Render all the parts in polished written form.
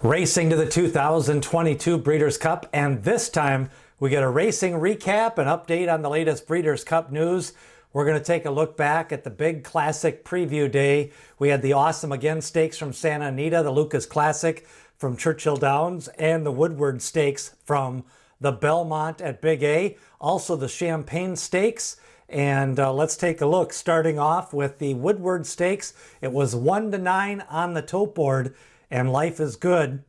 Racing to the 2022 Breeders' Cup, and this time we get a racing recap and update on the latest Breeders' Cup news. We're going to take a look back at the big classic preview day. We had the Awesome Again Stakes from Santa Anita, the Lukas Classic from Churchill Downs, and the Woodward Stakes from the Belmont at Big A. Also the Champagne Stakes. And let's take a look, starting off with the Woodward Stakes. It was 1-9 on the tote board, and Life is Good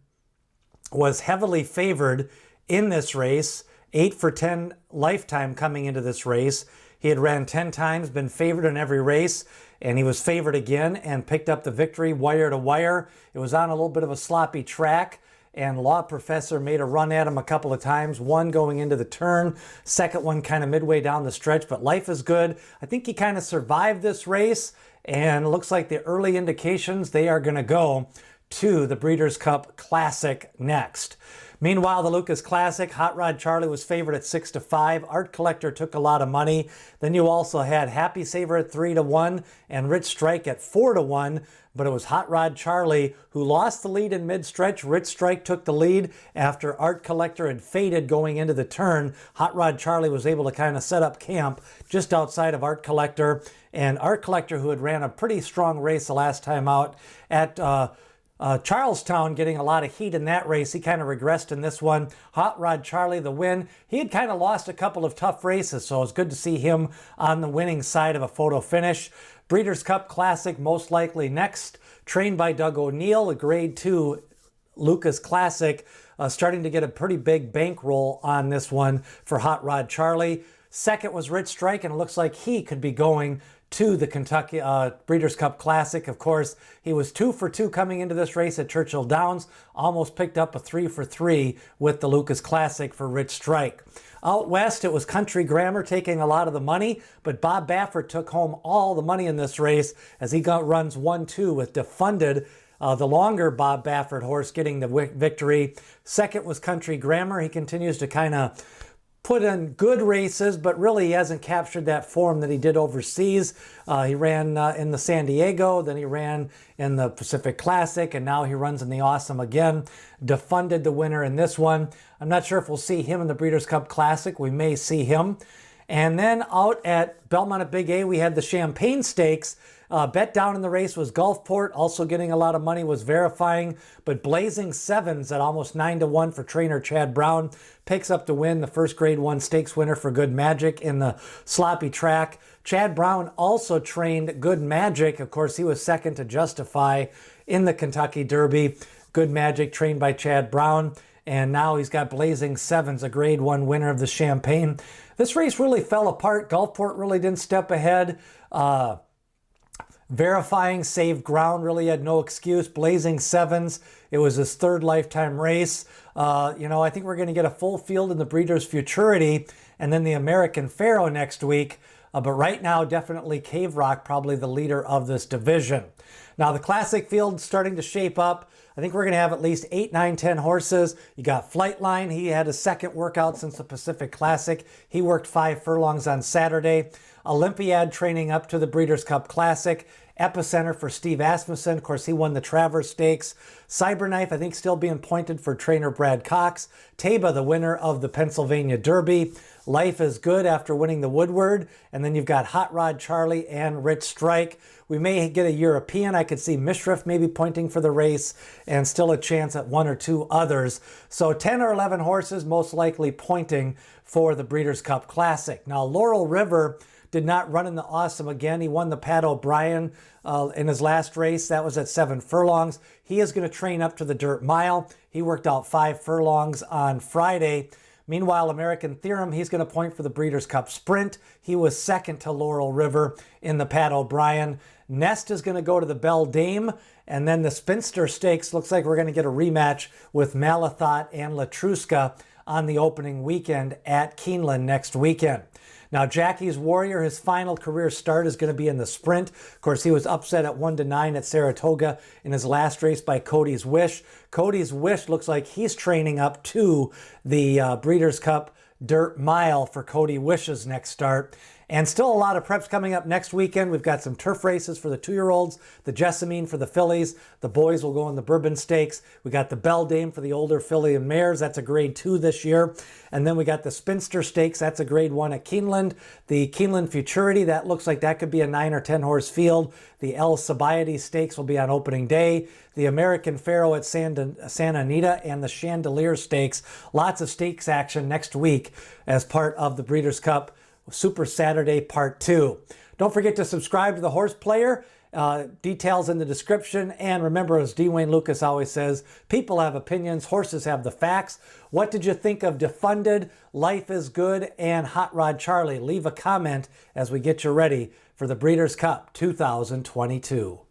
was heavily favored in this race. 8 for 10 lifetime coming into this race. He had ran 10 times, been favored in every race, and he was favored again and picked up the victory wire to wire. It was on a little bit of a sloppy track, and Law Professor made a run at him a couple of times, one going into the turn, second one kind of midway down the stretch, but Life is Good. I think he kind of survived this race, and it looks like the early indications they are going to go to the Breeders' Cup Classic next. Meanwhile, the Lukas Classic, Hot Rod Charlie was favored at 6-5. Art Collector took a lot of money. Then you also had Happy Saver at 3-1 and Rich Strike at 4-1. But it was Hot Rod Charlie who lost the lead in mid-stretch. Rich Strike took the lead after Art Collector had faded going into the turn. Hot Rod Charlie was able to kind of set up camp just outside of Art Collector. And Art Collector, who had ran a pretty strong race the last time out at Charlestown, getting a lot of heat in that race. He kind of regressed in this one. Hot Rod Charlie, the win. He had kind of lost a couple of tough races, so it was good to see him on the winning side of a photo finish. Breeders' Cup Classic, most likely next. Trained by Doug O'Neill, a Grade 2 Lukas Classic, starting to get a pretty big bankroll on this one for Hot Rod Charlie. Second was Rich Strike, and it looks like he could be going to the Kentucky Breeders' Cup Classic. Of course, he was 2 for 2 coming into this race at Churchill Downs. Almost picked up a 3 for 3 with the Lukas Classic for Rich Strike. Out west, it was Country Grammar taking a lot of the money, but Bob Baffert took home all the money in this race as he runs 1-2 with Defunded, the longer Bob Baffert horse, getting the victory. Second was Country Grammar. He continues to kind of put in good races, but really he hasn't captured that form that he did overseas. He ran in the San Diego, then he ran in the Pacific Classic, and now he runs in the Awesome Again. Defunded the winner in this one. I'm not sure if we'll see him in the Breeders' Cup Classic. We may see him. And then out at Belmont at Big A, we had the Champagne Stakes. Bet down in the race was Gulfport, also getting a lot of money, was Verifying, but Blazing Sevens at almost 9-1 for trainer Chad Brown picks up the win, the first Grade 1 stakes winner for Good Magic in the sloppy track. Chad Brown also trained Good Magic. Of course, he was second to Justify in the Kentucky Derby. Good Magic trained by Chad Brown, and now he's got Blazing Sevens, a Grade 1 winner of the Champagne. This race really fell apart. Gulfport really didn't step ahead. Verifying saved ground, really had no excuse. Blazing Sevens, it was his third lifetime race. I think we're going to get a full field in the Breeders' Futurity and then the American Pharaoh next week. But right now, definitely Cave Rock, probably the leader of this division. Now, the Classic field starting to shape up. I think we're going to have at least 8, 9, 10 horses. You got Flightline. He had his second workout since the Pacific Classic. He worked 5 furlongs on Saturday. Olympiad training up to the Breeders' Cup Classic. Epicenter for Steve Asmussen. Of course, he won the Travers Stakes. Cyberknife, I think, still being pointed for trainer Brad Cox. Taba, the winner of the Pennsylvania Derby. Life is Good after winning the Woodward. And then you've got Hot Rod Charlie and Rich Strike. We may get a European. I could see Mishriff maybe pointing for the race and still a chance at 1 or 2 others. So 10 or 11 horses most likely pointing for the Breeders' Cup Classic. Now, Laurel River did not run in the Awesome Again. He won the Pat O'Brien in his last race. That was at 7 furlongs. He is going to train up to the Dirt Mile. He worked out 5 furlongs on Friday. Meanwhile, American Theorem, he's going to point for the Breeders' Cup Sprint. He was second to Laurel River in the Pat O'Brien. Nest is going to go to the Belle Dame. And then the Spinster Stakes, looks like we're going to get a rematch with Malathot and Latruska on the opening weekend at Keeneland next weekend. Now, Jackie's Warrior, his final career start is going to be in the sprint. Of course, he was upset at 1-9 at Saratoga in his last race by Cody's Wish. Cody's Wish looks like he's training up to the Breeders' Cup Dirt Mile for Cody Wish's next start. And still a lot of preps coming up next weekend. We've got some turf races for the 2-year-olds, the Jessamine for the fillies. The boys will go in the Bourbon Stakes. We got the Beldame for the older filly and mares. That's a grade 2 this year. And then we got the Spinster Stakes. That's a grade 1 at Keeneland. The Keeneland Futurity, that looks like that could be a 9 or 10 horse field. The El Sabayati Stakes will be on opening day. The American Pharaoh at Santa Anita and the Chandelier Stakes. Lots of stakes action next week as part of the Breeders' Cup Super Saturday Part 2. Don't forget to subscribe to The Horse Player. Details in the description. And remember, as D. Wayne Lukas always says, people have opinions, horses have the facts. What did you think of Defunded, Life is Good, and Hot Rod Charlie? Leave a comment as we get you ready for the Breeders' Cup 2022.